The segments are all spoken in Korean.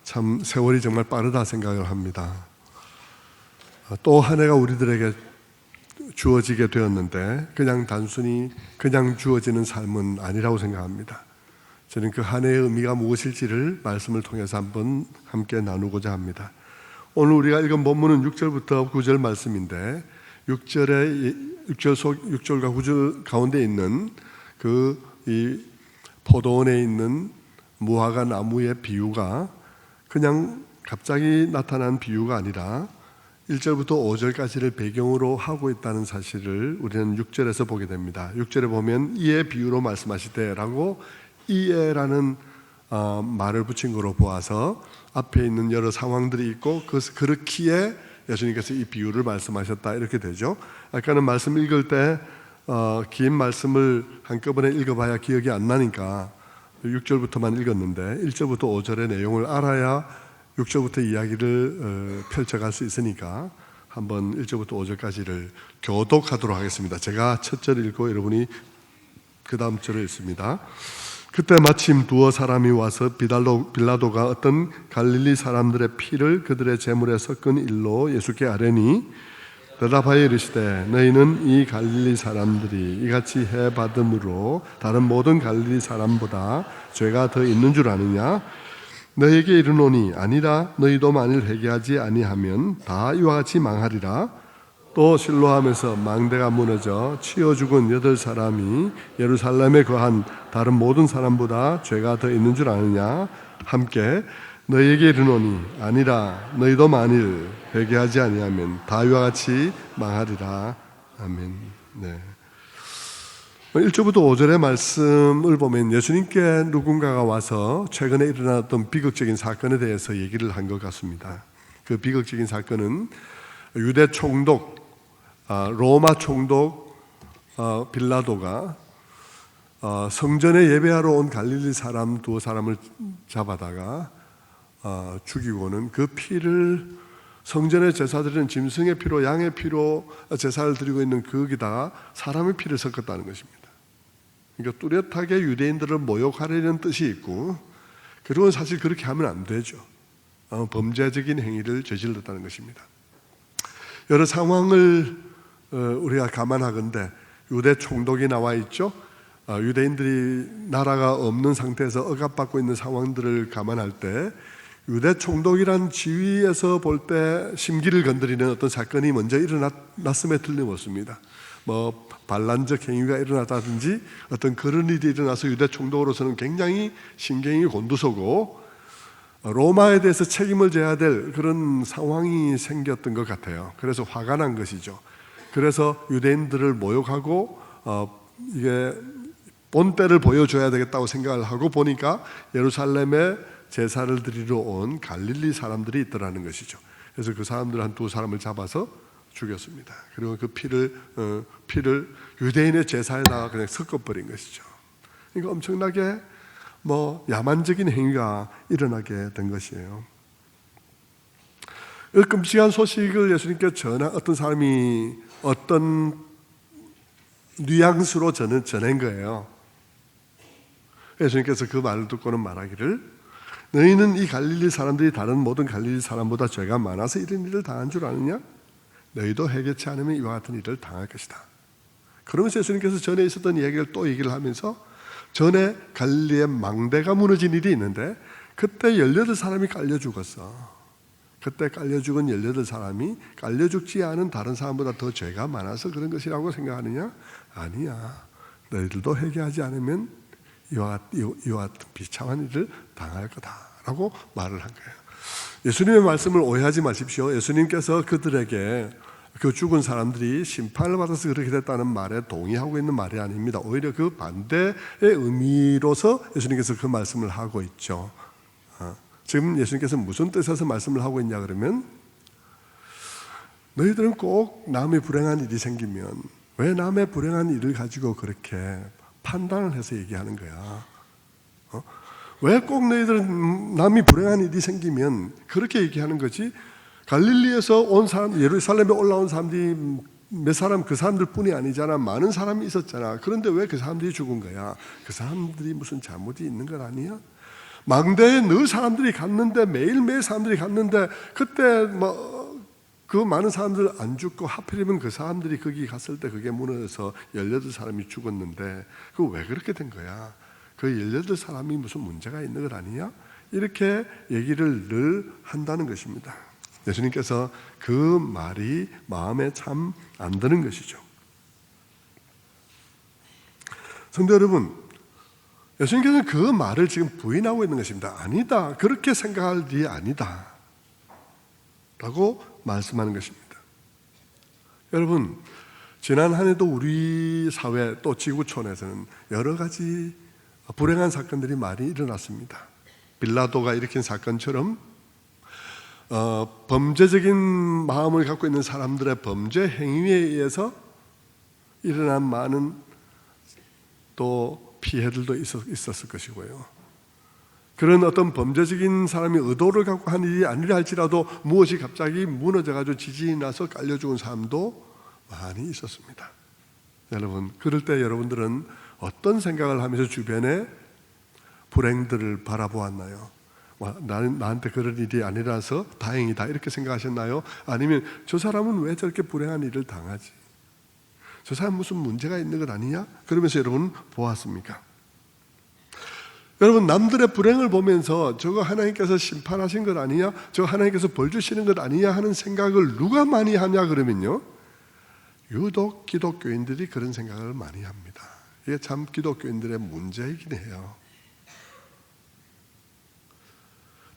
참 세월이 정말 빠르다 생각을 합니다. 또 한 해가 우리들에게 주어지게 되었는데 단순히 주어지는 삶은 아니라고 생각합니다. 저는 그 한 해의 의미가 무엇일지를 말씀을 통해서 한번 함께 나누고자 합니다. 오늘 우리가 읽은 본문은 6절부터 9절 말씀인데 6절과 9절 가운데 있는 이 포도원에 있는 무화과 나무의 비유가 그냥 갑자기 나타난 비유가 아니라 1절부터 5절까지를 배경으로 하고 있다는 사실을 우리는 6절에서 보게 됩니다. 6절에 보면 이의 비유로 말씀하시되 라고 이에라는 말을 붙인 거로 보아서 앞에 있는 여러 상황들이 있고 그렇기에 예수님께서 이 비유를 말씀하셨다 이렇게 되죠. 아까는 말씀 읽을 때 긴 말씀을 한꺼번에 읽어봐야 기억이 안 나니까 6절부터만 읽었는데 1절부터 5절의 내용을 알아야 6절부터 이야기를 펼쳐갈 수 있으니까 한번 1절부터 5절까지를 교독하도록 하겠습니다. 제가 첫 절 읽고 여러분이 그 다음 절을 읽습니다. 그때 마침 두어 사람이 와서 빌라도가 어떤 갈릴리 사람들의 피를 그들의 제물에 섞은 일로 예수께 아뢰니 대답하여 이르시되 너희는 이 갈릴리 사람들이 이같이 해받음으로 다른 모든 갈릴리 사람보다 죄가 더 있는 줄 아느냐? 너희에게 이르노니 아니라 너희도 만일 회개하지 아니하면 다 이와 같이 망하리라. 또 실로암에서 망대가 무너져 치여 죽은 8사람이 예루살렘에 거한 다른 모든 사람보다 죄가 더 있는 줄 아느냐? 함께 너희에게 이르노니 아니라 너희도 만일 회개하지 아니하면 다 이와 같이 망하리라. 아멘. 네. 1절부터 5절의 말씀을 보면 예수님께 누군가가 와서 최근에 일어났던 비극적인 사건에 대해서 얘기를 한 것 같습니다. 그 비극적인 사건은 유대 총독, 로마 총독 빌라도가 성전에 예배하러 온 갈릴리 사람 두 사람을 잡아다가 죽이고는 그 피를 성전에 제사 드리는 짐승의 피로 양의 피로 제사를 드리고 있는 거기다가 사람의 피를 섞었다는 것입니다. 그러니까 뚜렷하게 유대인들을 모욕하려는 뜻이 있고 그리고 사실 그렇게 하면 안 되죠. 범죄적인 행위를 저질렀다는 것입니다. 여러 상황을 우리가 감안하건대 유대 총독이 나와 있죠. 유대인들이 나라가 없는 상태에서 억압받고 있는 상황들을 감안할 때 유대 총독이란 지위에서 볼 때 심기를 건드리는 어떤 사건이 먼저 일어났음에 틀림없습니다. 반란적 행위가 일어났다든지 어떤 그런 일이 일어나서 유대 총독으로서는 굉장히 신경이 곤두서고 로마에 대해서 책임을 져야 될 그런 상황이 생겼던 것 같아요. 그래서 화가 난 것이죠. 그래서 유대인들을 모욕하고 이게 본때를 보여줘야 되겠다고 생각을 하고 보니까 예루살렘에 제사를 드리러 온 갈릴리 사람들이 있더라는 것이죠. 그래서 그 사람들 한 두 사람을 잡아서 죽였습니다. 그리고 그 피를 유대인의 제사에다가 그냥 섞어버린 것이죠. 그러니까 엄청나게 야만적인 행위가 일어나게 된 것이에요. 끔찍한 소식을 예수님께 전한 어떤 사람이 어떤 뉘앙스로 전한 거예요. 예수님께서 그 말을 듣고는 말하기를 너희는 이 갈릴리 사람들이 다른 모든 갈릴리 사람보다 죄가 많아서 이런 일을 당한 줄 아느냐? 너희도 회개치 않으면 이와 같은 일을 당할 것이다. 그러면서 예수님께서 전에 있었던 얘기를 또 얘기를 하면서 전에 갈릴리에 망대가 무너진 일이 있는데 그때 18사람이 깔려 죽었어. 그때 깔려 죽은 18사람이 깔려 죽지 않은 다른 사람보다 더 죄가 많아서 그런 것이라고 생각하느냐? 아니야. 너희들도 회개하지 않으면 이와 같은 비참한 일을 당할 거다라고 말을 한 거예요. 예수님의 말씀을 오해하지 마십시오. 예수님께서 그들에게 그 죽은 사람들이 심판을 받아서 그렇게 됐다는 말에 동의하고 있는 말이 아닙니다. 오히려 그 반대의 의미로서 예수님께서 그 말씀을 하고 있죠. 지금 예수님께서 무슨 뜻에서 말씀을 하고 있냐 그러면 너희들은 꼭 남의 불행한 일이 생기면 왜 남의 불행한 일을 가지고 그렇게 판단을 해서 얘기하는 거야? 왜 꼭 너희들은 남이 불행한 일이 생기면 그렇게 얘기하는 거지? 갈릴리에서 온 사람, 예루살렘에 올라온 사람들이 몇 사람, 그 사람들 뿐이 아니잖아. 많은 사람이 있었잖아. 그런데 왜 그 사람들이 죽은 거야? 그 사람들이 무슨 잘못이 있는 건 아니야? 망대에 늘 사람들이 갔는데, 매일매일 사람들이 갔는데, 그때 그 많은 사람들 안 죽고 하필이면 그 사람들이 거기 갔을 때 그게 무너져서 18사람이 죽었는데 그거 왜 그렇게 된 거야? 그 18사람이 무슨 문제가 있는 것 아니냐? 이렇게 얘기를 늘 한다는 것입니다. 예수님께서 그 말이 마음에 참 안 드는 것이죠. 성도 여러분, 예수님께서는 그 말을 지금 부인하고 있는 것입니다. 아니다, 그렇게 생각할 일이 아니다 라고 말씀하는 것입니다. 여러분, 지난 한 해도 우리 사회 또 지구촌에서는 여러 가지 불행한 사건들이 많이 일어났습니다. 빌라도가 일으킨 사건처럼 범죄적인 마음을 갖고 있는 사람들의 범죄 행위에 의해서 일어난 많은 또 피해들도 있었을 것이고요. 그런 어떤 범죄적인 사람이 의도를 갖고 한 일이 아니라 할지라도 무엇이 갑자기 무너져가지고 지진이 나서 깔려 죽은 사람도 많이 있었습니다. 여러분, 그럴 때 여러분들은 어떤 생각을 하면서 주변의 불행들을 바라보았나요? 나한테 그런 일이 아니라서 다행이다 이렇게 생각하셨나요? 아니면 저 사람은 왜 저렇게 불행한 일을 당하지? 저 사람 무슨 문제가 있는 것 아니냐? 그러면서 여러분 보았습니까? 여러분, 남들의 불행을 보면서 저거 하나님께서 심판하신 것 아니냐? 저거 하나님께서 벌 주시는 것 아니냐? 하는 생각을 누가 많이 하냐 그러면요, 유독 기독교인들이 그런 생각을 많이 합니다. 이게 참 기독교인들의 문제이긴 해요.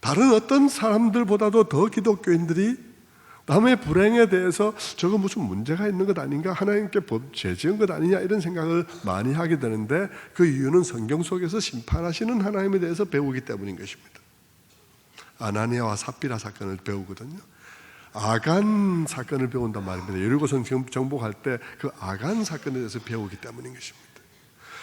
다른 어떤 사람들보다도 더 기독교인들이 남의 불행에 대해서 저거 무슨 문제가 있는 것 아닌가? 하나님께 죄 지은 것 아니냐? 이런 생각을 많이 하게 되는데 그 이유는 성경 속에서 심판하시는 하나님에 대해서 배우기 때문인 것입니다. 아나니아와 삽비라 사건을 배우거든요. 아간 사건을 배운단 말입니다. 여리고성 정복할 때 그 아간 사건에 대해서 배우기 때문인 것입니다.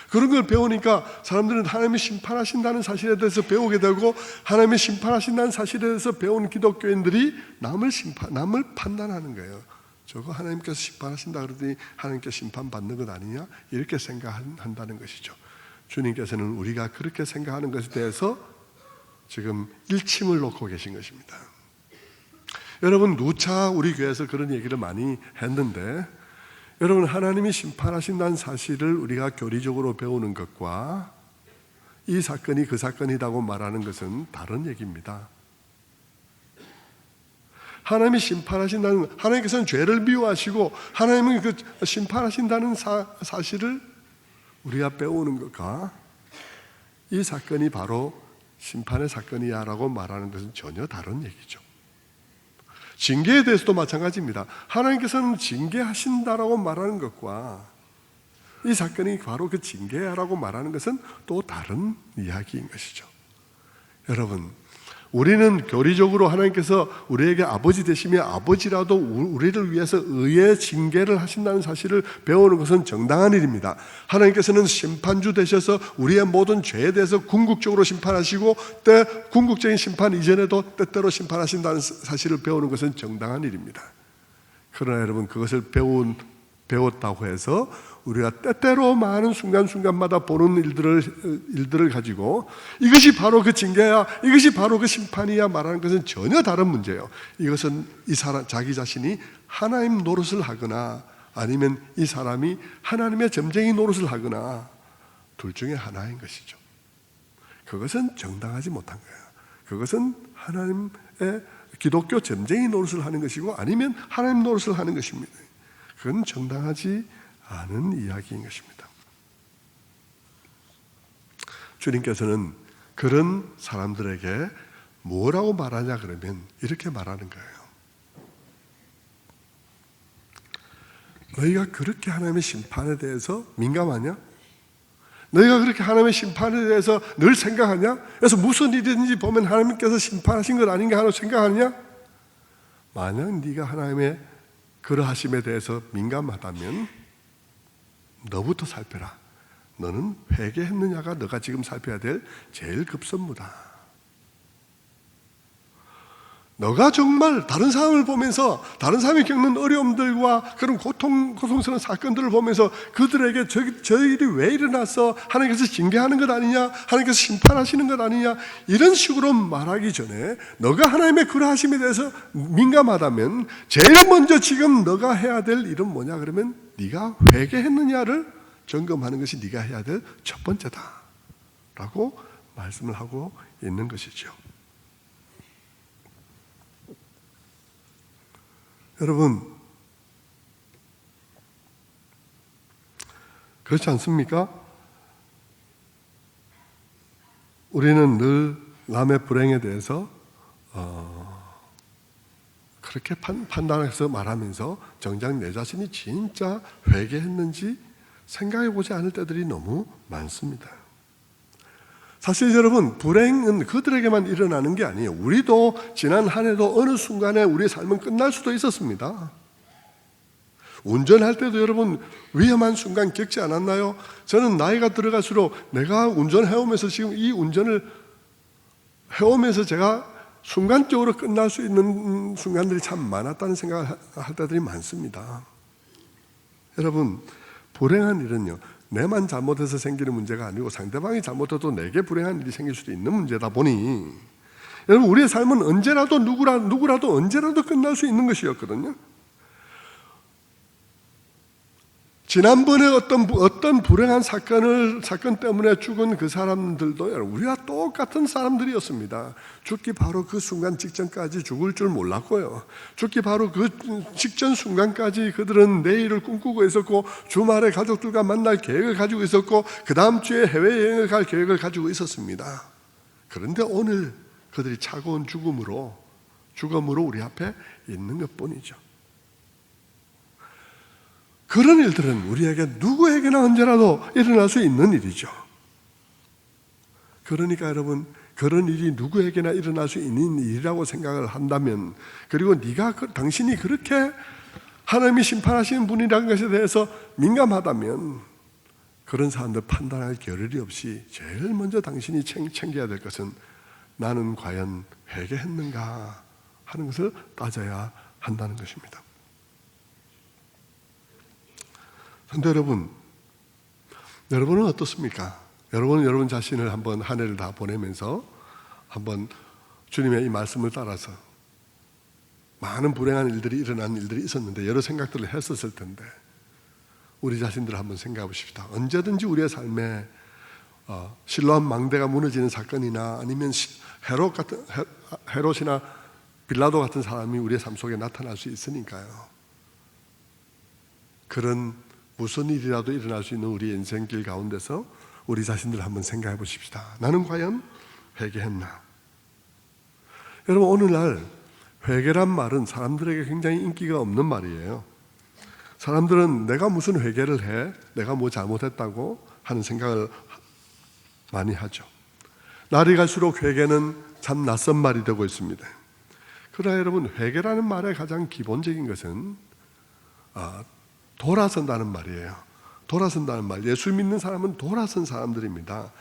그런 걸 배우니까 사람들은 하나님이 심판하신다는 사실에 대해서 배우게 되고, 하나님이 심판하신다는 사실에 대해서 배운 기독교인들이 남을 판단하는 거예요. 저거 하나님께서 심판하신다 그러더니 하나님께 심판받는 것 아니냐? 이렇게 생각한다는 것이죠. 주님께서는 우리가 그렇게 생각하는 것에 대해서 지금 일침을 놓고 계신 것입니다. 여러분, 누차 우리 교회에서 그런 얘기를 많이 했는데, 여러분, 하나님이 심판하신다는 사실을 우리가 교리적으로 배우는 것과 이 사건이 그 사건이라고 말하는 것은 다른 얘기입니다. 하나님이 심판하신다는, 하나님께서는 죄를 미워하시고 하나님은 그 심판하신다는 사실을 우리가 배우는 것과 이 사건이 바로 심판의 사건이야 라고 말하는 것은 전혀 다른 얘기죠. 징계에 대해서도 마찬가지입니다. 하나님께서는 징계하신다라고 말하는 것과 이 사건이 바로 그 징계라고 말하는 것은 또 다른 이야기인 것이죠. 여러분, 우리는 교리적으로 하나님께서 우리에게 아버지 되시며 아버지라도 우리를 위해서 의의 징계를 하신다는 사실을 배우는 것은 정당한 일입니다. 하나님께서는 심판주 되셔서 우리의 모든 죄에 대해서 궁극적으로 심판하시고 궁극적인 심판 이전에도 때때로 심판하신다는 사실을 배우는 것은 정당한 일입니다. 그러나 여러분, 그것을 배웠다고 해서 우리가 때때로 많은 순간순간마다 보는 일들을 가지고 이것이 바로 그 징계야, 이것이 바로 그 심판이야 말하는 것은 전혀 다른 문제예요. 이것은 이 사람 자기 자신이 하나님 노릇을 하거나 아니면 이 사람이 하나님의 점쟁이 노릇을 하거나 둘 중에 하나인 것이죠. 그것은 정당하지 못한 거예요. 그것은 하나님의 기독교 점쟁이 노릇을 하는 것이고 아니면 하나님 노릇을 하는 것입니다. 그건 정당하지 않은 이야기인 것입니다. 주님께서는 그런 사람들에게 뭐라고 말하냐 그러면 이렇게 말하는 거예요. 너희가 그렇게 하나님의 심판에 대해서 민감하냐? 너희가 그렇게 하나님의 심판에 대해서 늘 생각하냐? 그래서 무슨 일이든지 보면 하나님께서 심판하신 것 아닌가 하고 생각하냐? 만약 네가 하나님의 그러하심에 대해서 민감하다면 너부터 살펴라. 너는 회개했느냐가 너가 지금 살펴야 될 제일 급선무다. 너가 정말 다른 사람을 보면서 다른 사람이 겪는 어려움들과 그런 고통스러운 사건들을 보면서 그들에게 저 일이 왜 일어났어? 하나님께서 징계하는 것 아니냐? 하나님께서 심판하시는 것 아니냐? 이런 식으로 말하기 전에 너가 하나님의 그러하심에 대해서 민감하다면 제일 먼저 지금 너가 해야 될 일은 뭐냐? 그러면 네가 회개했느냐를 점검하는 것이 네가 해야 될 첫 번째다 라고 말씀을 하고 있는 것이죠. 여러분, 그렇지 않습니까? 우리는 늘 남의 불행에 대해서 그렇게 판단해서 말하면서 정작 내 자신이 진짜 회개했는지 생각해 보지 않을 때들이 너무 많습니다. 사실 여러분, 불행은 그들에게만 일어나는 게 아니에요. 우리도 지난 한 해도 어느 순간에 우리의 삶은 끝날 수도 있었습니다. 운전할 때도 여러분 위험한 순간 겪지 않았나요? 저는 나이가 들어갈수록 내가 운전해오면서 지금 이 운전을 해오면서 제가 순간적으로 끝날 수 있는 순간들이 참 많았다는 생각을 할 때들이 많습니다. 여러분, 불행한 일은요, 내만 잘못해서 생기는 문제가 아니고 상대방이 잘못해도 내게 불행한 일이 생길 수도 있는 문제다 보니 여러분, 우리의 삶은 언제라도 누구라도 언제라도 끝날 수 있는 것이었거든요. 지난번에 어떤 불행한 사건 때문에 죽은 그 사람들도 우리와 똑같은 사람들이었습니다. 죽기 바로 그 순간 직전까지 죽을 줄 몰랐고요. 죽기 바로 그 직전 순간까지 그들은 내일을 꿈꾸고 있었고 주말에 가족들과 만날 계획을 가지고 있었고 그 다음 주에 해외여행을 갈 계획을 가지고 있었습니다. 그런데 오늘 그들이 차가운 죽음으로 우리 앞에 있는 것뿐이죠. 그런 일들은 우리에게 누구에게나 언제라도 일어날 수 있는 일이죠. 그러니까 여러분, 그런 일이 누구에게나 일어날 수 있는 일이라고 생각을 한다면, 그리고 당신이 그렇게 하나님이 심판하시는 분이라는 것에 대해서 민감하다면 그런 사람들 판단할 겨를이 없이 제일 먼저 당신이 챙겨야 될 것은 나는 과연 회개했는가 하는 것을 따져야 한다는 것입니다. 그런데 여러분은 어떻습니까? 여러분 자신을 한번 한 해를 다 보내면서 한번 주님의 이 말씀을 따라서 많은 불행한 일들이 일어난 일들이 있었는데 여러 생각들을 했었을 텐데 우리 자신들을 한번 생각해 보십시다. 언제든지 우리의 삶에 실로암 망대가 무너지는 사건이나 아니면 헤롯이나 빌라도 같은 사람이 우리의 삶 속에 나타날 수 있으니까요. 그런 무슨 일이라도 일어날 수 있는 우리 인생길 가운데서 우리 자신들 한번 생각해 보십시다. 나는 과연 회개했나? 여러분, 오늘날 회개란 말은 사람들에게 굉장히 인기가 없는 말이에요. 사람들은 내가 무슨 회개를 해? 내가 뭐 잘못했다고 하는 생각을 많이 하죠. 날이 갈수록 회개는 참 낯선 말이 되고 있습니다. 그러나 여러분, 회개라는 말의 가장 기본적인 것은 돌아선다는 말이에요. 돌아선다는 말. 예수 믿는 사람은 돌아선 사람들입니다.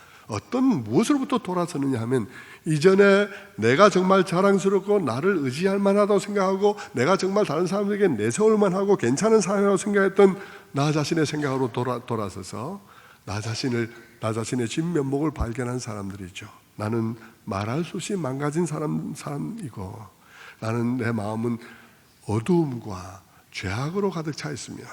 무엇으로부터 돌아서느냐 하면 이전에 내가 정말 자랑스럽고 나를 의지할 만하다고 생각하고 내가 정말 다른 사람들에게 내세울 만하고 괜찮은 사람이라고 생각했던 나 자신의 생각으로 돌아서서 나 자신의 진면목을 발견한 사람들이죠. 나는 말할 수 없이 망가진 사람이고 나는 내 마음은 어두움과 죄악으로 가득 차 있으며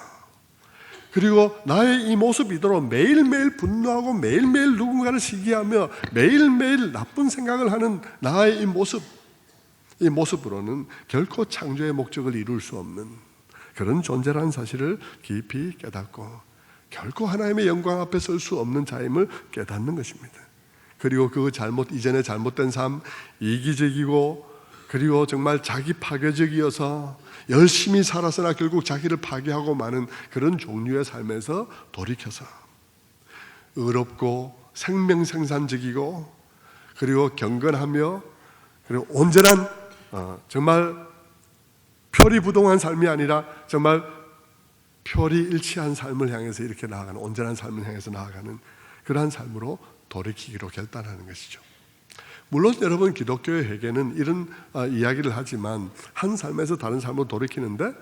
그리고 나의 이 모습이대로 매일매일 분노하고 매일매일 누군가를 시기하며 매일매일 나쁜 생각을 하는 나의 이 모습으로는 결코 창조의 목적을 이룰 수 없는 그런 존재라는 사실을 깊이 깨닫고 결코 하나님의 영광 앞에 설 수 없는 자임을 깨닫는 것입니다. 그리고 그 이전에 잘못된 삶, 이기적이고 그리고 정말 자기 파괴적이어서 열심히 살았으나 결국 자기를 파괴하고 마는 그런 종류의 삶에서 돌이켜서 의롭고 생명생산적이고 그리고 경건하며 그리고 온전한 정말 표리부동한 삶이 아니라 정말 표리일치한 삶을 향해서 이렇게 나아가는 온전한 삶을 향해서 나아가는 그러한 삶으로 돌이키기로 결단하는 것이죠. 물론 여러분 기독교의 회개는 이런 이야기를 하지만 한 삶에서 다른 삶으로 돌이키는데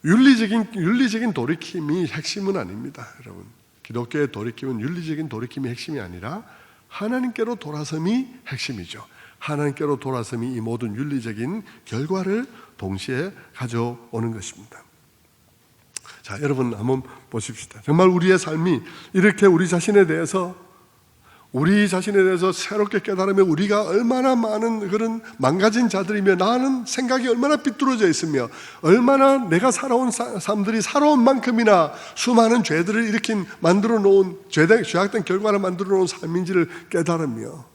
윤리적인 돌이킴이 핵심은 아닙니다. 여러분, 기독교의 돌이킴은 윤리적인 돌이킴이 핵심이 아니라 하나님께로 돌아섬이 핵심이죠. 하나님께로 돌아섬이 이 모든 윤리적인 결과를 동시에 가져오는 것입니다. 자, 여러분 한번 보십시다. 정말 우리의 삶이 이렇게 우리 자신에 대해서 새롭게 깨달으면 우리가 얼마나 많은 그런 망가진 자들이며 나는 생각이 얼마나 삐뚤어져 있으며 얼마나 내가 살아온 삶들이 살아온 만큼이나 수많은 죄들을 만들어 놓은 죄악된 결과를 만들어 놓은 삶인지를 깨달으며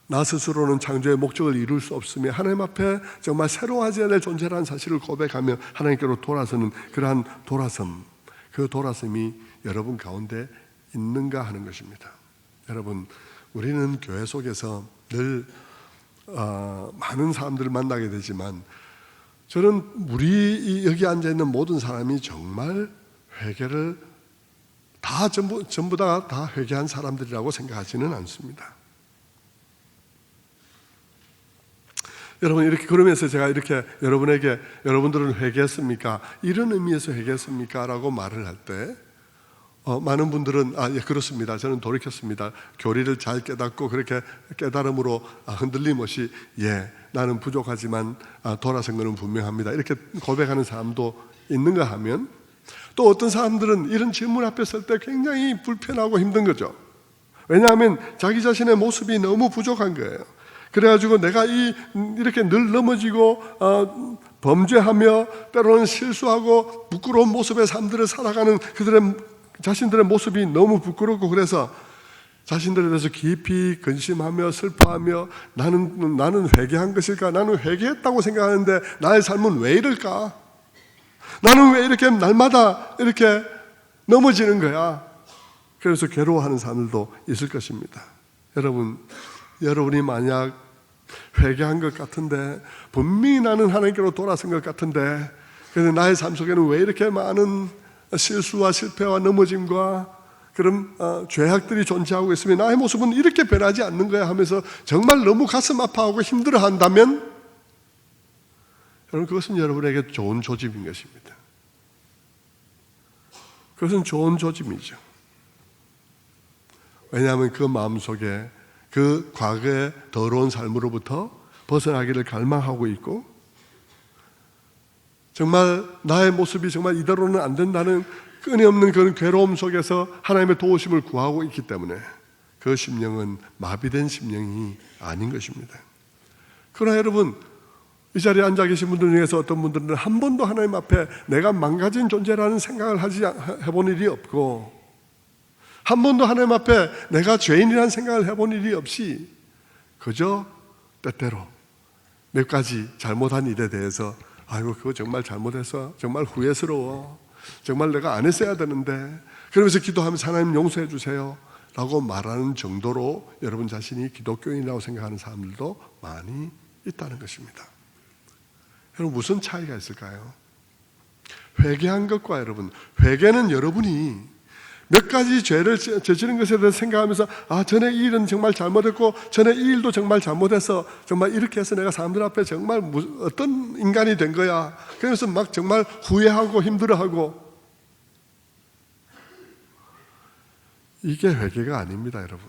나 스스로는 창조의 목적을 이룰 수 없으며 하나님 앞에 정말 새로워져야 될 존재라는 사실을 고백하며 하나님께로 돌아서는 그러한 돌아섬, 그 돌아섬이 여러분 가운데 있는가 하는 것입니다. 여러분, 우리는 교회 속에서 늘 많은 사람들을 만나게 되지만 저는 우리 여기 앉아있는 모든 사람이 정말 회개를 전부 다 회개한 사람들이라고 생각하지는 않습니다. 여러분, 이렇게 그러면서 제가 이렇게 여러분들은 회개했습니까? 이런 의미에서 회개했습니까? 라고 말을 할 때 많은 분들은 예, 그렇습니다. 저는 돌이켰습니다. 교리를 잘 깨닫고 그렇게 깨달음으로 흔들림 없이 나는 부족하지만 돌아선 것은 분명합니다. 이렇게 고백하는 사람도 있는가 하면 또 어떤 사람들은 이런 질문 앞에 설 때 굉장히 불편하고 힘든 거죠. 왜냐하면 자기 자신의 모습이 너무 부족한 거예요. 그래가지고 내가 이렇게 늘 넘어지고 범죄하며 때로는 실수하고 부끄러운 모습의 삶들을 살아가는 자신들의 모습이 너무 부끄럽고 그래서 자신들에 대해서 깊이 근심하며 슬퍼하며 나는 회개한 것일까? 나는 회개했다고 생각하는데 나의 삶은 왜 이럴까? 나는 왜 이렇게 날마다 이렇게 넘어지는 거야? 그래서 괴로워하는 사람들도 있을 것입니다. 여러분이 만약 회개한 것 같은데 분명히 나는 하나님께로 돌아선 것 같은데 그래서 나의 삶 속에는 왜 이렇게 많은 실수와 실패와 넘어짐과 그런 죄악들이 존재하고 있으면 나의 모습은 이렇게 변하지 않는 거야 하면서 정말 너무 가슴 아파하고 힘들어한다면 여러분, 그것은 여러분에게 좋은 조짐인 것입니다. 그것은 좋은 조짐이죠. 왜냐하면 그 마음속에 그 과거의 더러운 삶으로부터 벗어나기를 갈망하고 있고 정말 나의 모습이 정말 이대로는 안 된다는 끊임없는 그런 괴로움 속에서 하나님의 도우심을 구하고 있기 때문에 그 심령은 마비된 심령이 아닌 것입니다. 그러나 여러분, 이 자리에 앉아 계신 분들 중에서 어떤 분들은 한 번도 하나님 앞에 내가 망가진 존재라는 생각을 해본 일이 없고 한 번도 하나님 앞에 내가 죄인이라는 생각을 해본 일이 없이 그저 때때로 몇 가지 잘못한 일에 대해서 아이고 그거 정말 잘못해서 정말 후회스러워, 정말 내가 안 했어야 되는데 그러면서 기도하면서 하나님 용서해 주세요 라고 말하는 정도로 여러분 자신이 기독교인이라고 생각하는 사람들도 많이 있다는 것입니다. 여러분, 무슨 차이가 있을까요? 회개한 것과 여러분, 회개는 여러분이 몇 가지 죄를 저지른 것에 대해서 생각하면서 전에 이 일은 정말 잘못했고 전에 이 일도 정말 잘못해서 정말 이렇게 해서 내가 사람들 앞에 정말 어떤 인간이 된 거야. 그래서 막 정말 후회하고 힘들어하고 이게 회개가 아닙니다, 여러분.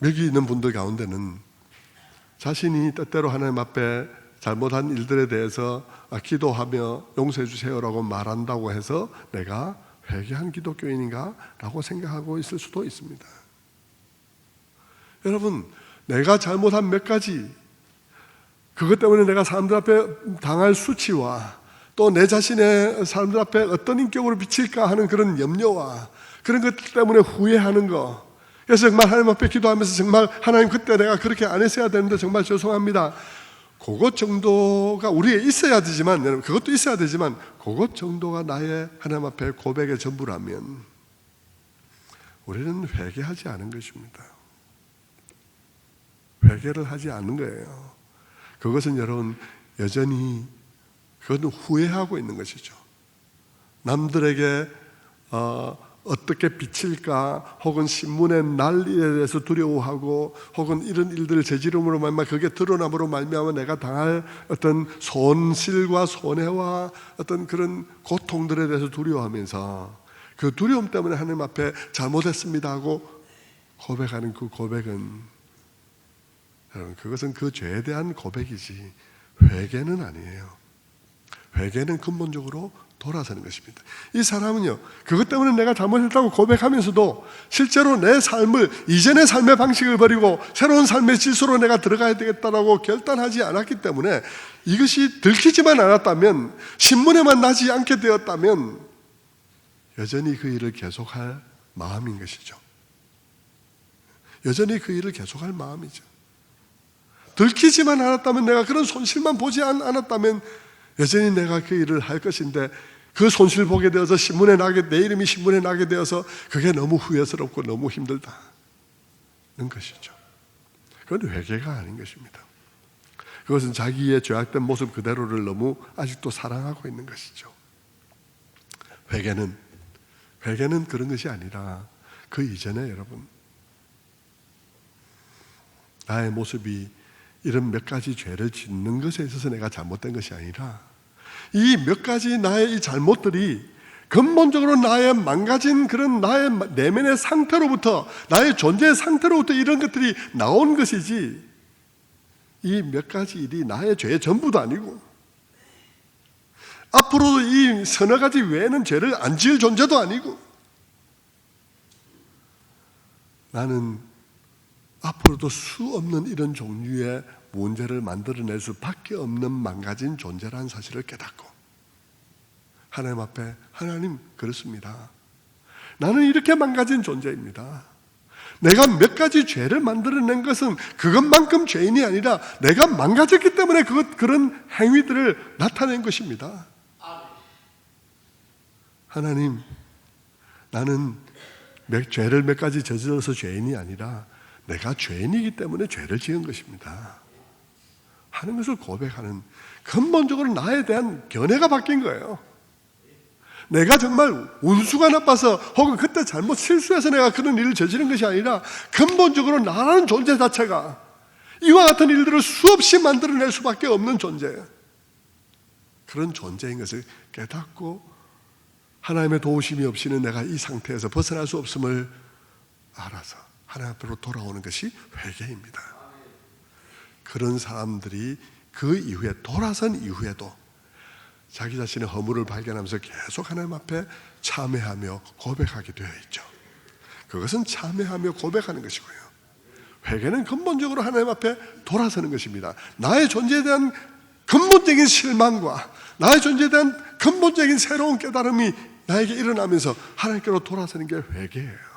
여기 있는 분들 가운데는 자신이 때때로 하나님 앞에 잘못한 일들에 대해서 기도하며 용서해 주세요라고 말한다고 해서 내가 회개한 기독교인인가? 라고 생각하고 있을 수도 있습니다. 여러분, 내가 잘못한 몇 가지 그것 때문에 내가 사람들 앞에 당할 수치와 또 내 자신의 사람들 앞에 어떤 인격으로 비칠까 하는 그런 염려와 그런 것 때문에 후회하는 거, 그래서 정말 하나님 앞에 기도하면서 정말 하나님 그때 내가 그렇게 안 했어야 되는데 정말 죄송합니다, 그것 정도가 우리에 있어야 되지만, 여러분, 그것도 있어야 되지만 그것 정도가 나의 하나님 앞에 고백의 전부라면 우리는 회개하지 않은 것입니다. 회개를 하지 않는 거예요. 그것은 여러분 여전히 그것은 후회하고 있는 것이죠. 남들에게 어떻게 비칠까, 혹은 신문의 난리에 대해서 두려워하고, 혹은 이런 일들을 저지름으로 말미암아 그게 드러남으로 말미암아 내가 당할 어떤 손실과 손해와 어떤 그런 고통들에 대해서 두려워하면서 그 두려움 때문에 하나님 앞에 잘못했습니다 하고 고백하는 그 고백은, 여러분, 그것은 그 죄에 대한 고백이지 회개는 아니에요. 회개는 근본적으로 돌아서는 것입니다. 이 사람은요, 그것 때문에 내가 잘못했다고 고백하면서도 실제로 내 삶을, 이전의 삶의 방식을 버리고 새로운 삶의 질서로 내가 들어가야 되겠다라고 결단하지 않았기 때문에, 이것이 들키지만 않았다면, 신문에만 나지 않게 되었다면 여전히 그 일을 계속할 마음인 것이죠. 여전히 그 일을 계속할 마음이죠. 들키지만 않았다면, 내가 그런 손실만 보지 않았다면 여전히 내가 그 일을 할 것인데, 그 손실 보게 되어서 신문에 나게, 내 이름이 신문에 나게 되어서 그게 너무 후회스럽고 너무 힘들다는 것이죠. 그건 회개가 아닌 것입니다. 그것은 자기의 죄악된 모습 그대로를 너무 아직도 사랑하고 있는 것이죠. 회개는 그런 것이 아니라 그 이전에, 여러분, 나의 모습이 이런 몇 가지 죄를 짓는 것에 있어서 내가 잘못된 것이 아니라, 이 몇 가지 나의 이 잘못들이 근본적으로 나의 망가진 그런 나의 내면의 상태로부터, 나의 존재의 상태로부터 이런 것들이 나온 것이지, 이 몇 가지 일이 나의 죄의 전부도 아니고, 앞으로도 이 서너 가지 외에는 죄를 안 지을 존재도 아니고, 나는 앞으로도 수 없는 이런 종류의 문제를 만들어낼 수밖에 없는 망가진 존재라는 사실을 깨닫고, 하나님 앞에, 하나님, 그렇습니다. 나는 이렇게 망가진 존재입니다. 내가 몇 가지 죄를 만들어낸 것은 그것만큼 죄인이 아니라 내가 망가졌기 때문에 그런 행위들을 나타낸 것입니다. 하나님, 나는 죄를 몇 가지 저질러서 죄인이 아니라 내가 죄인이기 때문에 죄를 지은 것입니다 하는 것을 고백하는, 근본적으로 나에 대한 견해가 바뀐 거예요. 내가 정말 운수가 나빠서, 혹은 그때 잘못 실수해서 내가 그런 일을 저지른 것이 아니라, 근본적으로 나라는 존재 자체가 이와 같은 일들을 수없이 만들어낼 수밖에 없는 존재예요. 그런 존재인 것을 깨닫고, 하나님의 도우심이 없이는 내가 이 상태에서 벗어날 수 없음을 알아서 하나님 앞으로 돌아오는 것이 회개입니다. 그런 사람들이 그 이후에, 돌아선 이후에도 자기 자신의 허물을 발견하면서 계속 하나님 앞에 참회하며 고백하게 되어 있죠. 그것은 참회하며 고백하는 것이고요, 회개는 근본적으로 하나님 앞에 돌아서는 것입니다. 나의 존재에 대한 근본적인 실망과 나의 존재에 대한 근본적인 새로운 깨달음이 나에게 일어나면서 하나님께로 돌아서는 게 회개예요.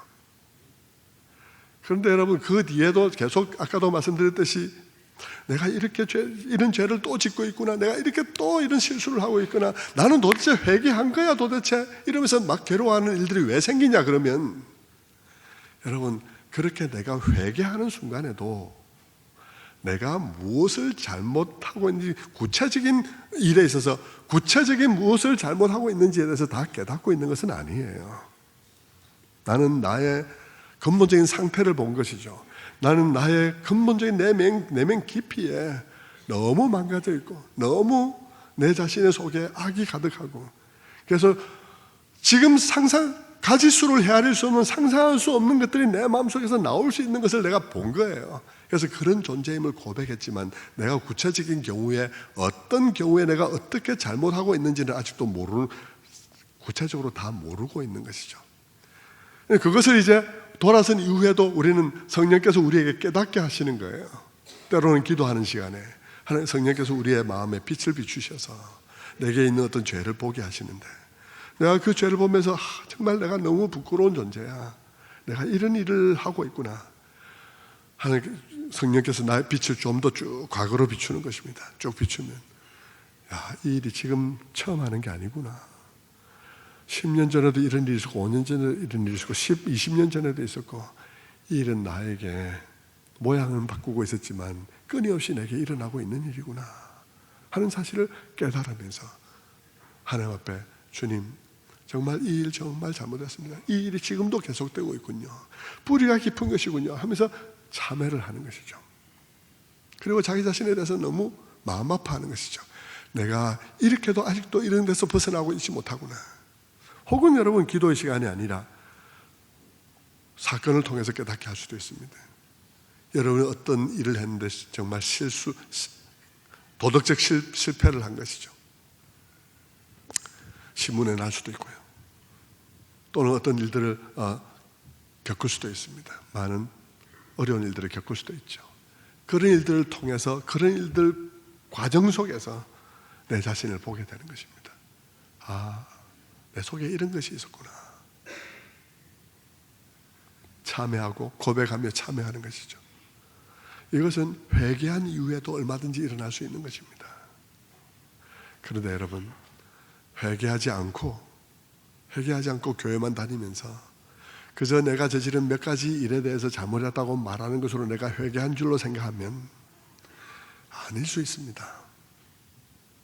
그런데 여러분, 그 뒤에도 계속 아까도 말씀드렸듯이 내가 이렇게 이런 죄를 또 짓고 있구나, 내가 이렇게 또 이런 실수를 하고 있구나, 나는 도대체 회개한 거야 도대체, 이러면서 막 괴로워하는 일들이 왜 생기냐 그러면, 여러분, 그렇게 내가 회개하는 순간에도 내가 무엇을 잘못하고 있는지, 구체적인 일에 있어서 구체적인 무엇을 잘못하고 있는지에 대해서 다 깨닫고 있는 것은 아니에요. 나는 나의 근본적인 상태를 본 것이죠. 나는 나의 근본적인 내면 깊이에 너무 망가져 있고, 너무 내 자신의 속에 악이 가득하고, 그래서 지금 가짓수를 헤아릴 수 없는, 상상할 수 없는 것들이 내 마음속에서 나올 수 있는 것을 내가 본 거예요. 그래서 그런 존재임을 고백했지만, 내가 구체적인 경우에 어떤 경우에 내가 어떻게 잘못하고 있는지는 아직도 구체적으로 다 모르고 있는 것이죠. 그것을 이제 돌아선 이후에도 우리는 성령께서 우리에게 깨닫게 하시는 거예요. 때로는 기도하는 시간에 하나님, 성령께서 우리의 마음에 빛을 비추셔서 내게 있는 어떤 죄를 보게 하시는데, 내가 그 죄를 보면서 정말 내가 너무 부끄러운 존재야, 내가 이런 일을 하고 있구나 하나님, 성령께서 나의 빛을 좀 더 쭉 과거로 비추는 것입니다. 쭉 비추면, 이 일이 지금 처음 하는 게 아니구나, 10년 전에도 이런 일이 있었고, 5년 전에도 이런 일이 있었고, 20년 전에도 있었고, 이 일은 나에게 모양은 바꾸고 있었지만 끊임없이 내게 일어나고 있는 일이구나 하는 사실을 깨달으면서 하나님 앞에, 주님, 정말 이 일 정말 잘못했습니다. 이 일이 지금도 계속되고 있군요. 뿌리가 깊은 것이군요 하면서 참회를 하는 것이죠. 그리고 자기 자신에 대해서 너무 마음 아파하는 것이죠. 내가 이렇게도 아직도 이런 데서 벗어나고 있지 못하구나. 혹은 여러분 기도의 시간이 아니라 사건을 통해서 깨닫게 할 수도 있습니다. 여러분이 어떤 일을 했는데 정말 도덕적 실패를 한 것이죠. 신문에 날 수도 있고요. 또는 어떤 일들을 겪을 수도 있습니다. 많은 어려운 일들을 겪을 수도 있죠. 그런 일들을 통해서 그런 일들 과정 속에서 내 자신을 보게 되는 것입니다. 내 속에 이런 것이 있었구나. 참회하고 고백하며 참회하는 것이죠. 이것은 회개한 이후에도 얼마든지 일어날 수 있는 것입니다. 그런데 여러분, 회개하지 않고 교회만 다니면서 그저 내가 저지른 몇 가지 일에 대해서 잘못했다고 말하는 것으로 내가 회개한 줄로 생각하면 아닐 수 있습니다.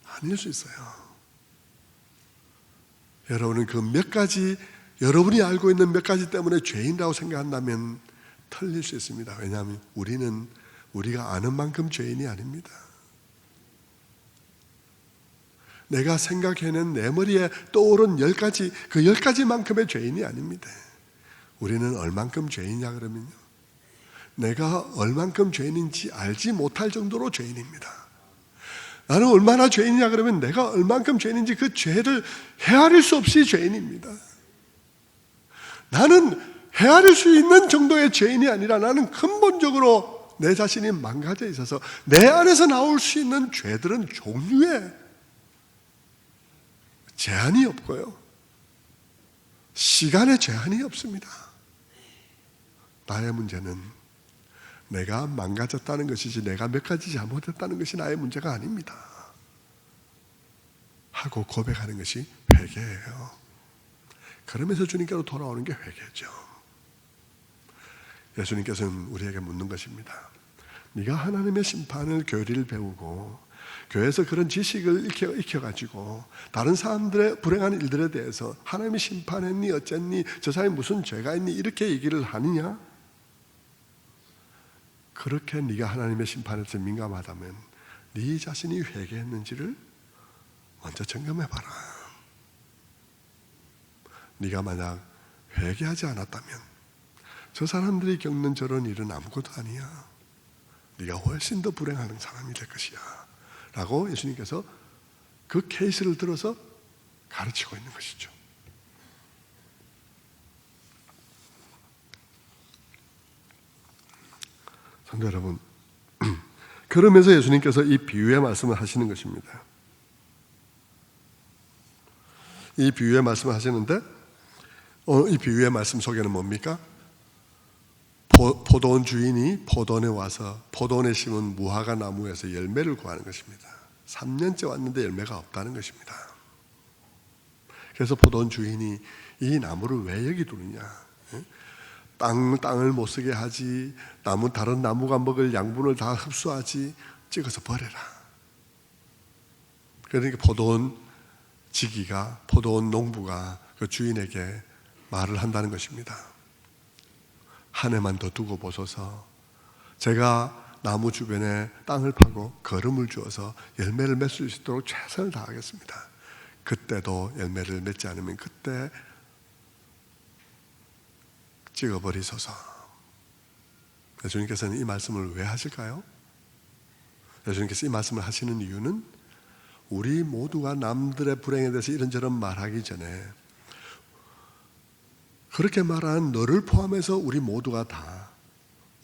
아닐 수 있어요. 여러분은 그 몇 가지, 여러분이 알고 있는 몇 가지 때문에 죄인이라고 생각한다면 틀릴 수 있습니다. 왜냐하면 우리가 아는 만큼 죄인이 아닙니다. 내가 생각해낸 내 머리에 떠오른 10가지, 그 10가지만큼의 죄인이 아닙니다. 우리는 얼만큼 죄인이냐 그러면요, 내가 얼만큼 죄인인지 알지 못할 정도로 죄인입니다. 나는 얼마나 죄인이냐 그러면 내가 얼만큼 죄인인지 그 죄를 헤아릴 수 없이 죄인입니다. 나는 헤아릴 수 있는 정도의 죄인이 아니라 나는 근본적으로 내 자신이 망가져 있어서 내 안에서 나올 수 있는 죄들은 종류에 제한이 없고요, 시간에 제한이 없습니다. 나의 문제는 내가 망가졌다는 것이지 내가 몇 가지 잘못했다는 것이 나의 문제가 아닙니다 하고 고백하는 것이 회개예요. 그러면서 주님께로 돌아오는 게 회개죠. 예수님께서는 우리에게 묻는 것입니다. 네가 하나님의 심판을 교리를 배우고 교회에서 그런 지식을 익혀가지고 다른 사람들의 불행한 일들에 대해서 하나님이 심판했니 어쨌니 저 사람이 무슨 죄가 있니 이렇게 얘기를 하느냐? 그렇게 네가 하나님의 심판에서 민감하다면 네 자신이 회개했는지를 먼저 점검해봐라. 네가 만약 회개하지 않았다면 저 사람들이 겪는 저런 일은 아무것도 아니야. 네가 훨씬 더 불행한 사람이 될 것이야 라고 예수님께서 그 케이스를 들어서 가르치고 있는 것이죠. 성도 여러분, 그러면서 예수님께서 이 비유의 말씀을 하시는 것입니다. 이 비유의 말씀을 하시는데 이 비유의 말씀 속에는 뭡니까? 포도원 주인이 포도원에 와서 포도원에 심은 무화과 나무에서 열매를 구하는 것입니다. 3년째 왔는데 열매가 없다는 것입니다. 그래서 포도원 주인이 이 나무를 왜 여기 두느냐? 땅을 못 쓰게 하지, 다른 나무가 먹을 양분을 다 흡수하지, 찍어서 버려라. 그러니까 포도원 지기가, 포도원 농부가 그 주인에게 말을 한다는 것입니다. 한 해만 더 두고 보소서. 제가 나무 주변에 땅을 파고 거름을 주어서 열매를 맺을 수 있도록 최선을 다하겠습니다. 그때도 열매를 맺지 않으면 그때 찍어버리소서. 예수님께서는 이 말씀을 왜 하실까요? 예수님께서 이 말씀을 하시는 이유는 우리 모두가 남들의 불행에 대해서 이런저런 말하기 전에 그렇게 말하는 너를 포함해서 우리 모두가 다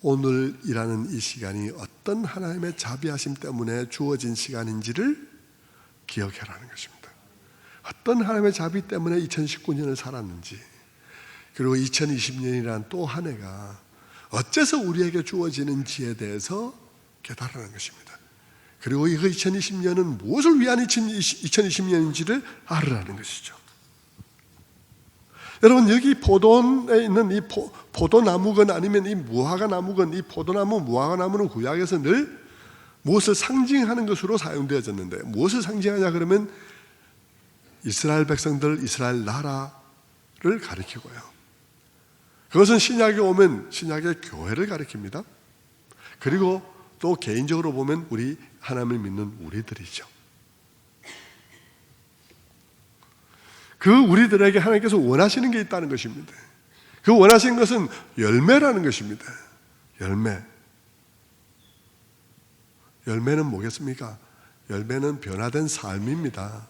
오늘이라는 이 시간이 어떤 하나님의 자비하심 때문에 주어진 시간인지를 기억해라는 것입니다. 어떤 하나님의 자비 때문에 2019년을 살았는지, 그리고 2020년이란 또 한 해가 어째서 우리에게 주어지는지에 대해서 깨달으라는 것입니다. 그리고 이거 2020년은 무엇을 위한 2020년인지를 알으라는 것이죠. 여러분, 여기 포도원에 있는 이 포도나무건 아니면 이 무화과 나무건, 이 포도나무, 무화과 나무는 구약에서 늘 무엇을 상징하는 것으로 사용되어졌는데, 무엇을 상징하냐 그러면 이스라엘 백성들, 이스라엘 나라를 가리키고요. 그것은 신약에 오면 신약의 교회를 가리킵니다. 그리고 또 개인적으로 보면 우리 하나님을 믿는 우리들이죠. 그 우리들에게 하나님께서 원하시는 게 있다는 것입니다. 그 원하시는 것은 열매라는 것입니다. 열매는 뭐겠습니까? 열매는 변화된 삶입니다.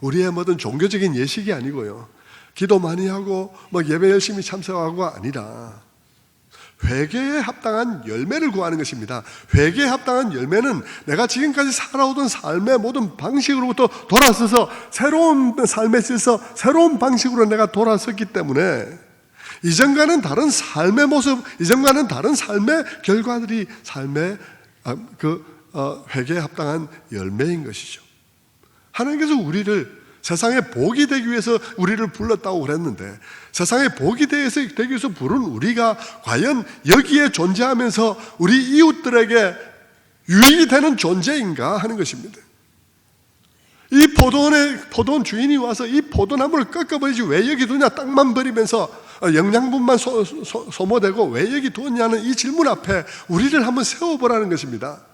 우리의 모든 종교적인 예식이 아니고요, 기도 많이 하고 예배 열심히 참석하고가 아니라 회개에 합당한 열매를 구하는 것입니다. 회개에 합당한 열매는 내가 지금까지 살아오던 삶의 모든 방식으로부터 돌아서서 새로운 삶에 있어서 새로운 방식으로 내가 돌아섰기 때문에 이전과는 다른 삶의 모습, 이전과는 다른 삶의 결과들이 삶의 회개에 합당한 열매인 것이죠. 하나님께서 우리를 세상에 복이 되기 위해서 우리를 불렀다고 그랬는데, 세상에 복이 되기 위해서 부른 우리가 과연 여기에 존재하면서 우리 이웃들에게 유익이 되는 존재인가 하는 것입니다. 이 포도원 주인이 와서 이 포도나무를 꺾어버리지 왜 여기 두냐, 땅만 버리면서 영양분만 소모되고 왜 여기 두었냐는 이 질문 앞에 우리를 한번 세워보라는 것입니다.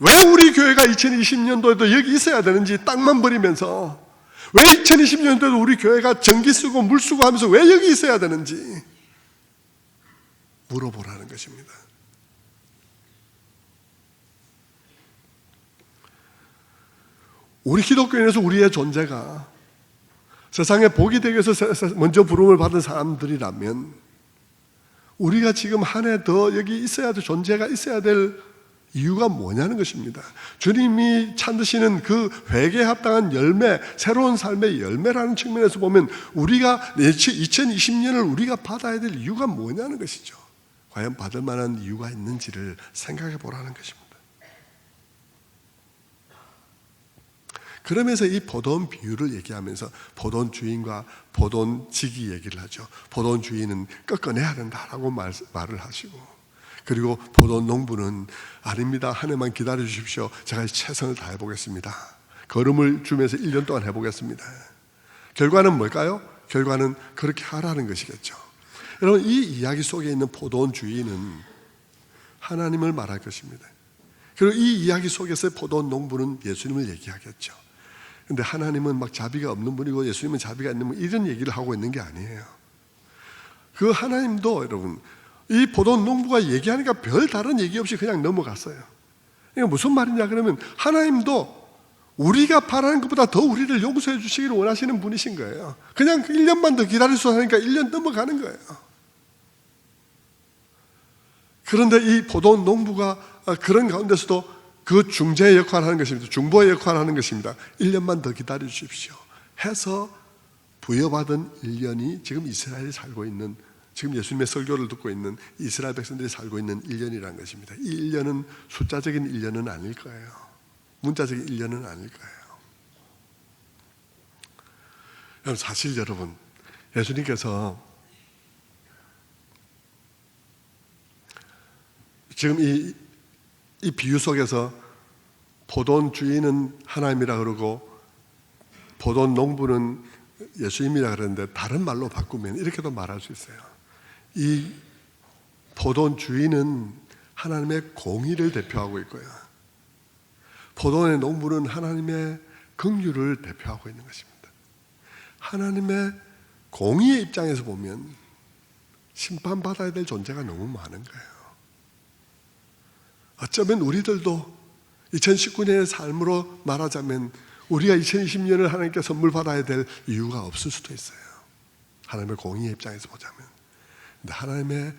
왜 우리 교회가 2020년도에도 여기 있어야 되는지, 땅만 버리면서 왜 2020년도에도 우리 교회가 전기 쓰고 물 쓰고 하면서 왜 여기 있어야 되는지 물어보라는 것입니다. 우리 기독교인에서 우리의 존재가 세상에 복이 되기 위해서 먼저 부름을 받은 사람들이라면 우리가 지금 한 해 더 여기 있어야 될, 존재가 있어야 될 이유가 뭐냐는 것입니다. 주님이 찾으시는 그 회개에 합당한 열매, 새로운 삶의 열매라는 측면에서 보면 우리가 2020년을 우리가 받아야 될 이유가 뭐냐는 것이죠. 과연 받을 만한 이유가 있는지를 생각해 보라는 것입니다. 그러면서 이 포도원 비유를 얘기하면서 포도원 주인과 포도원 직이 얘기를 하죠. 포도원 주인은 꺾어내야 된다라고 말을 하시고, 그리고 포도원 농부는 아닙니다, 한 해만 기다려 주십시오, 제가 최선을 다해 보겠습니다, 걸음을 주면서 1년 동안 해보겠습니다. 결과는 뭘까요? 결과는 그렇게 하라는 것이겠죠. 여러분, 이 이야기 속에 있는 포도원 주인은 하나님을 말할 것입니다. 그리고 이 이야기 속에서 포도원 농부는 예수님을 얘기하겠죠. 근데 하나님은 막 자비가 없는 분이고 예수님은 자비가 있는 분, 이런 얘기를 하고 있는 게 아니에요. 그 하나님도 여러분, 이 포도원 농부가 얘기하니까 별 다른 얘기 없이 그냥 넘어갔어요. 이게 무슨 말이냐 그러면, 하나님도 우리가 바라는 것보다 더 우리를 용서해 주시기를 원하시는 분이신 거예요. 그냥 1년만 더 기다릴 수 하니까 1년 넘어가는 거예요. 그런데 이 포도원 농부가 그런 가운데서도 그 중재의 역할을 하는 것입니다. 중보의 역할을 하는 것입니다. 1년만 더 기다려 주십시오 해서 부여받은 1년이 지금 이스라엘이 살고 있는, 지금 예수님의 설교를 듣고 있는 이스라엘 백성들이 살고 있는 1년이라는 것입니다. 이 1년은 숫자적인 1년은 아닐 거예요. 문자적인 1년은 아닐 거예요. 사실 여러분, 예수님께서 지금 이 비유 속에서 포도원 주인은 하나님이라 그러고 포도원 농부는 예수님이라 그러는데, 다른 말로 바꾸면 이렇게도 말할 수 있어요. 이 포도원 주인은 하나님의 공의를 대표하고 있고요, 포도원의 농부는 하나님의 긍휼을 대표하고 있는 것입니다. 하나님의 공의의 입장에서 보면 심판받아야 될 존재가 너무 많은 거예요. 어쩌면 우리들도 2019년의 삶으로 말하자면 우리가 2020년을 하나님께 선물 받아야 될 이유가 없을 수도 있어요. 하나님의 공의의 입장에서 보자면. 근데 하나님의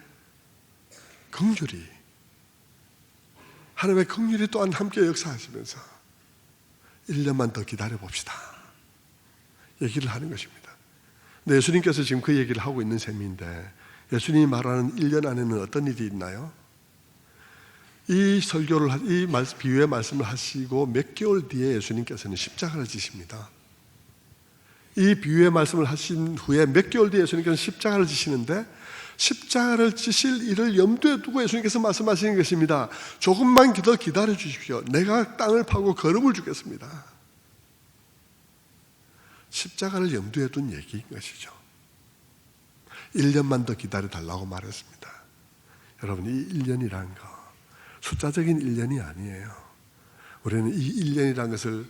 긍휼이 또한 함께 역사하시면서 1년만 더 기다려 봅시다 얘기를 하는 것입니다. 근데 예수님께서 지금 그 얘기를 하고 있는 셈인데, 예수님이 말하는 1년 안에는 어떤 일이 있나요? 이 비유의 말씀을 하시고 몇 개월 뒤에 예수님께서는 십자가를 지십니다. 이 비유의 말씀을 하신 후에 몇 개월 뒤에 예수님께서는 십자가를 지시는데, 십자가를 지실 일을 염두에 두고 예수님께서 말씀하시는 것입니다. 조금만 더 기다려 주십시오. 내가 땅을 파고 걸음을 주겠습니다. 십자가를 염두에 둔 얘기인 것이죠. 1년만 더 기다려달라고 말했습니다. 여러분, 이 1년이라는 거 숫자적인 1년이 아니에요. 우리는 이 1년이라는 것을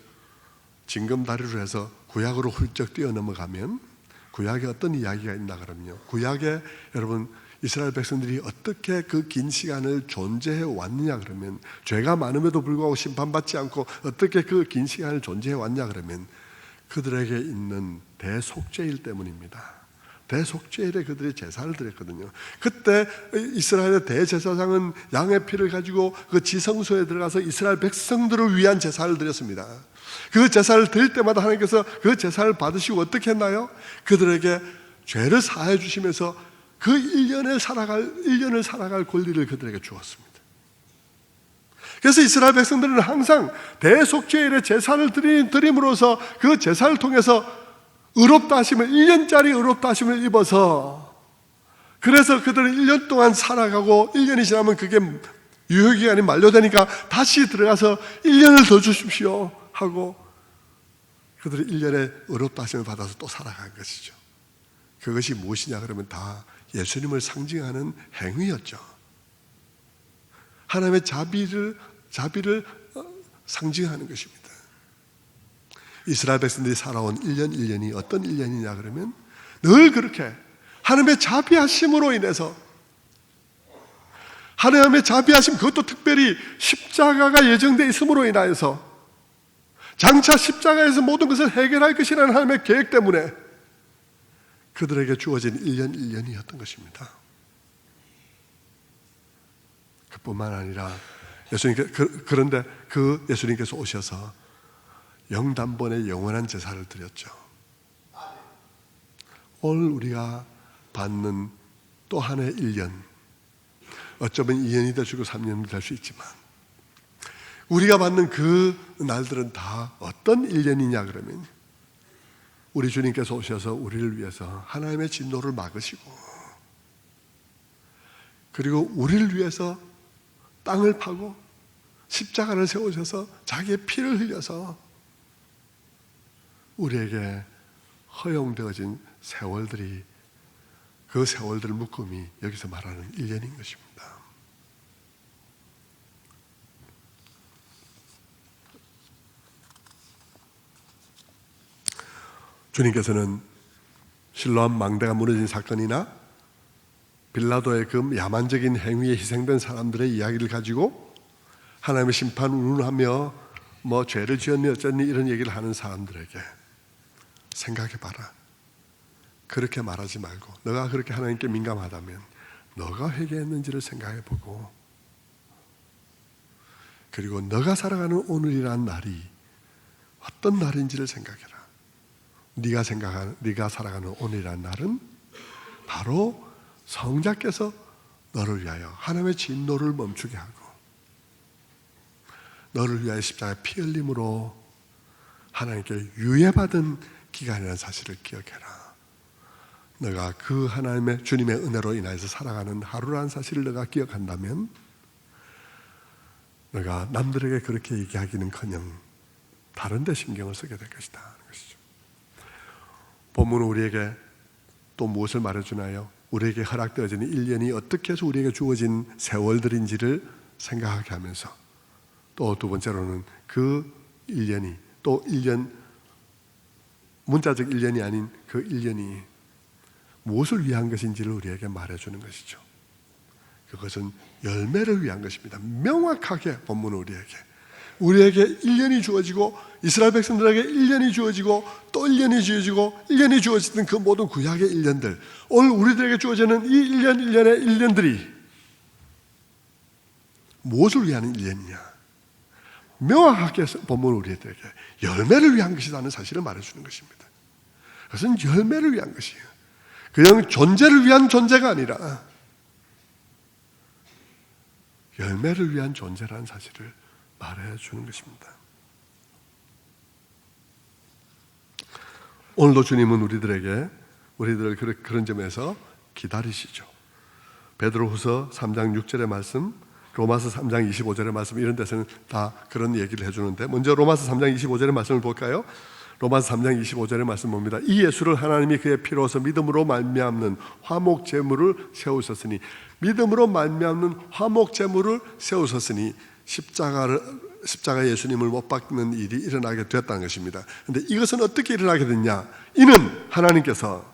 징검다리로 해서 구약으로 훌쩍 뛰어넘어가면 구약에 어떤 이야기가 있나 그러면요, 구약에 여러분 이스라엘 백성들이 어떻게 그 긴 시간을 존재해 왔느냐 그러면, 죄가 많음에도 불구하고 심판받지 않고 어떻게 그 긴 시간을 존재해 왔냐 그러면 그들에게 있는 대속죄일 때문입니다. 대속죄일에 그들이 제사를 드렸거든요. 그때 이스라엘의 대제사장은 양의 피를 가지고 그 지성소에 들어가서 이스라엘 백성들을 위한 제사를 드렸습니다. 그 제사를 드릴 때마다 하나님께서 그 제사를 받으시고 어떻게 했나요? 그들에게 죄를 사해 주시면서 그 1년을 살아갈 권리를 그들에게 주었습니다. 그래서 이스라엘 백성들은 항상 대속죄일에 제사를 드림으로써 그 제사를 통해서 의롭다 하심을, 1년짜리 의롭다 하심을 입어서, 그래서 그들은 1년 동안 살아가고 1년이 지나면 그게 유효기간이 만료되니까 다시 들어가서 1년을 더 주십시오 하고 그들이 1년의 의롭다 하심을 받아서 또 살아간 것이죠. 그것이 무엇이냐 그러면 다 예수님을 상징하는 행위였죠. 하나님의 자비를 상징하는 것입니다. 이스라엘 백성들이 살아온 1년이 어떤 1년이냐 그러면 늘 그렇게 하나님의 자비하심으로 인해서, 하나님의 자비하심, 그것도 특별히 십자가가 예정되어 있음으로 인하여서, 장차 십자가에서 모든 것을 해결할 것이라는 하나님의 계획 때문에 그들에게 주어진 1년이었던 것입니다. 그뿐만 아니라 그런데 그 예수님께서 오셔서 영단번에 영원한 제사를 드렸죠. 오늘 우리가 받는 또 하나의 1년, 어쩌면 2년이 될 수 있고 3년이 될 수 있지만 우리가 받는 그 날들은 다 어떤 1년이냐 그러면 우리 주님께서 오셔서 우리를 위해서 하나님의 진노를 막으시고, 그리고 우리를 위해서 땅을 파고 십자가를 세우셔서 자기의 피를 흘려서 우리에게 허용되어진 세월들이, 그 세월들 묶음이 여기서 말하는 1년인 것입니다. 주님께서는 실로암 망대가 무너진 사건이나 빌라도의 그 야만적인 행위에 희생된 사람들의 이야기를 가지고 하나님의 심판 운운하며 뭐 죄를 지었니 어쩌니 이런 얘기를 하는 사람들에게 생각해봐라. 그렇게 말하지 말고, 너가 그렇게 하나님께 민감하다면 너가 회개했는지를 생각해보고, 그리고 너가 살아가는 오늘이란 날이 어떤 날인지를 생각해라. 네가 살아가는 오늘이란 날은 바로 성자께서 너를 위하여 하나님의 진노를 멈추게 하고 너를 위하여 십자가에 피 흘림으로 하나님께 유예받은 기간이라는 사실을 기억해라. 너가 그 하나님의 주님의 은혜로 인하여서 살아가는 하루라는 사실을 너가 기억한다면 너가 남들에게 그렇게 얘기하기는커녕 다른 데 신경을 쓰게 될 것이다 하는 것이죠. 본문은 우리에게 또 무엇을 말해주나요? 우리에게 허락되어지는 1년이 어떻게 해서 우리에게 주어진 세월들인지를 생각하게 하면서, 또 두 번째로는 그 1년이 또 1년, 문자적 1년이 아닌 그 1년이 무엇을 위한 것인지를 우리에게 말해주는 것이죠. 그것은 열매를 위한 것입니다. 명확하게 본문은 우리에게 1년이 주어지고, 이스라엘 백성들에게 1년이 주어지고, 또 1년이 주어지고, 1년이 주어지는 그 모든 구약의 1년들, 오늘 우리들에게 주어지는 이 1년의 1년들이 무엇을 위한 1년이냐? 명확하게 본문은 우리들에게 열매를 위한 것이라는 사실을 말해주는 것입니다. 그것은 열매를 위한 것이에요. 그냥 존재를 위한 존재가 아니라 열매를 위한 존재라는 사실을 말해주는 것입니다. 오늘도 주님은 우리들을 그런 점에서 기다리시죠. 베드로후서 3장 6절의 말씀, 로마서 3장 25절의 말씀, 이런 데서는 다 그런 얘기를 해주는데, 먼저 로마서 3장 25절의 말씀을 볼까요? 로마서 3장 25절의 말씀 봅니다. 이 예수를 하나님이 그의 피로서 믿음으로 말미암는 화목 제물을 세우셨으니, 믿음으로 말미암는 화목 제물을 세우셨으니 십자가 예수님을 못 박는 일이 일어나게 되었다는 것입니다. 그런데 이것은 어떻게 일어나게 됐냐? 이는 하나님께서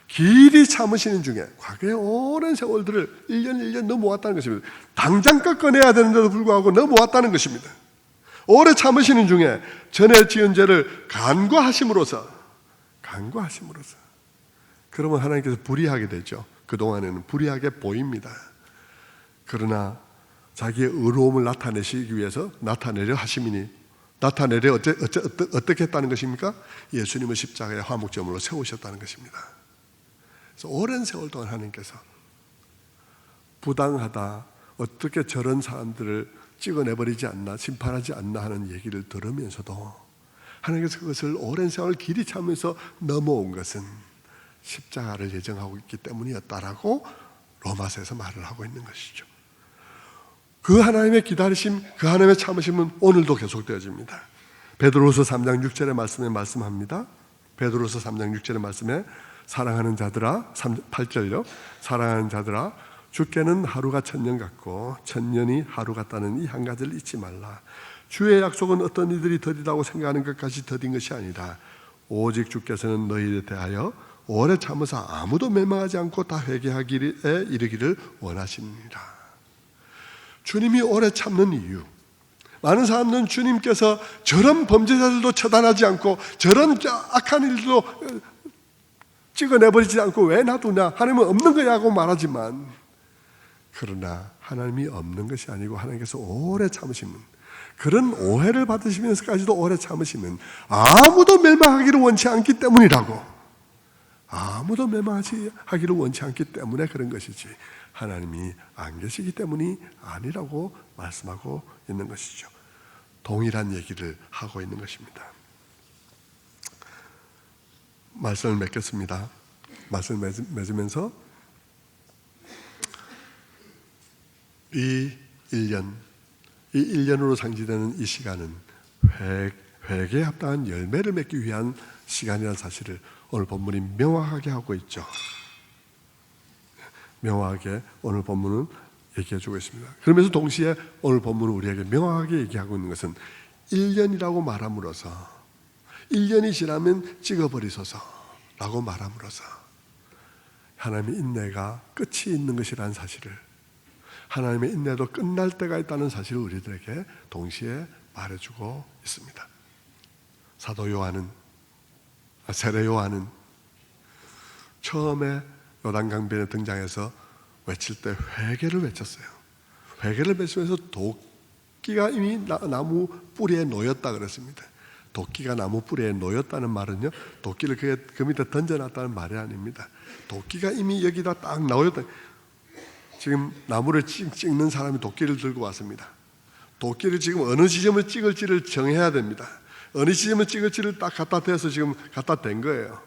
길이 참으시는 중에 과거의 오랜 세월들을 1년 1년 넘어왔다는 것입니다. 당장 꺾어내야 되는데도 불구하고 넘어왔다는 것입니다. 오래 참으시는 중에 전에 지은 죄를 간과하심으로써 그러면 하나님께서 불의하게 되죠. 그동안에는 불의하게 보입니다. 그러나 자기의 의로움을 나타내시기 위해서 나타내려 하심이니, 나타내려 어떻게 했다는 것입니까? 예수님을 십자가의 화목제물로 세우셨다는 것입니다. 그래서 오랜 세월 동안 하나님께서 부당하다, 어떻게 저런 사람들을 찍어내버리지 않나, 심판하지 않나 하는 얘기를 들으면서도 하나님께서 그것을 오랜 세월 길이 참으면서 넘어온 것은 십자가를 예정하고 있기 때문이었다라고 로마서에서 말을 하고 있는 것이죠. 그 하나님의 기다리심, 그 하나님의 참으심은 오늘도 계속되어집니다. 베드로서 3장 6절의 말씀에 말씀합니다. 베드로서 3장 6절의 말씀에 사랑하는 자들아, 8절요. 사랑하는 자들아, 주께는 하루가 1000년 같고 1000년이 하루 같다는 이 한 가지를 잊지 말라. 주의 약속은 어떤 이들이 더디다고 생각하는 것까지 더딘 것이 아니다. 오직 주께서는 너희에 대하여 오래 참으사 아무도 멸망하지 않고 다 회개하기에 이르기를 원하시니라. 주님이 오래 참는 이유, 많은 사람들은 주님께서 저런 범죄자들도 처단하지 않고 저런 악한 일도 찍어내버리지 않고 왜 놔두냐, 하나님은 없는 거야 하고 말하지만, 그러나 하나님이 없는 것이 아니고 하나님께서 오래 참으시는, 그런 오해를 받으시면서까지도 오래 참으시는, 아무도 멸망하기를 원치 않기 때문이라고, 아무도 멸망하기를 원치 않기 때문에 그런 것이지 하나님이 안 계시기 때문이 아니라고 말씀하고 있는 것이죠. 동일한 얘기를 하고 있는 것입니다. 말씀을 맺겠습니다. 말씀을 맺으면서 이 1년으로 상징되는 이 시간은 회개에 합당한 열매를 맺기 위한 시간이라는 사실을 오늘 본문이 명확하게 하고 있죠. 명확하게 오늘 본문은 얘기해 주고 있습니다. 그러면서 동시에 오늘 본문은 우리에게 명확하게 얘기하고 있는 것은 1년이라고 말함으로써 1년이 지나면 찍어버리소서 라고 말함으로써 하나님의 인내가 끝이 있는 것이라는 사실을, 하나님의 인내도 끝날 때가 있다는 사실을 우리들에게 동시에 말해주고 있습니다. 사도 요한은, 세례 요한은 처음에 요단강변에 등장해서 외칠 때 회개를 외쳤어요. 회개를 외치면서 도끼가 이미 나무 뿌리에 놓였다 그랬습니다. 도끼가 나무 뿌리에 놓였다는 말은요, 도끼를 그 밑에 던져놨다는 말이 아닙니다. 도끼가 이미 여기다 딱 놓였다. 지금 나무를 찍는 사람이 도끼를 들고 왔습니다. 도끼를 지금 어느 지점을 찍을지를 정해야 됩니다. 어느 지점을 찍을지를 딱 갖다 대서 지금 갖다 댄 거예요.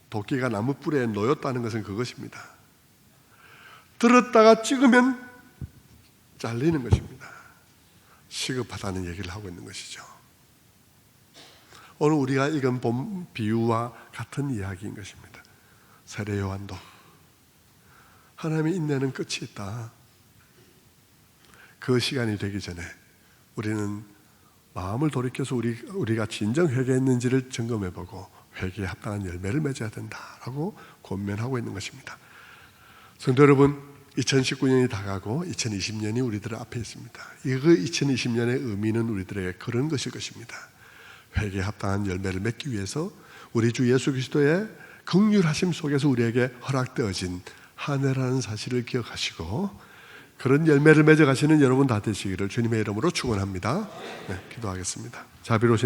도끼가 나무 뿌리에 놓였다는 것은 그것입니다. 들었다가 찍으면 잘리는 것입니다. 시급하다는 얘기를 하고 있는 것이죠. 오늘 우리가 읽은 본 비유와 같은 이야기인 것입니다. 세례 요한도 하나님의 인내는 끝이 있다. 그 시간이 되기 전에 우리는 마음을 돌이켜서 우리가 진정 회개했는지를 점검해보고 회개에 합당한 열매를 맺어야 된다라고 권면하고 있는 것입니다. 성도 여러분, 2019년이 다가고 2020년이 우리들 앞에 있습니다. 그 2020년의 의미는 우리들에게 그런 것일 것입니다. 회개에 합당한 열매를 맺기 위해서 우리 주 예수 그리스도의 긍휼하심 속에서 우리에게 허락되어진 한 해라는 사실을 기억하시고 그런 열매를 맺어가시는 여러분 다 되시기를 주님의 이름으로 축원합니다. 네, 기도하겠습니다. 자비로우신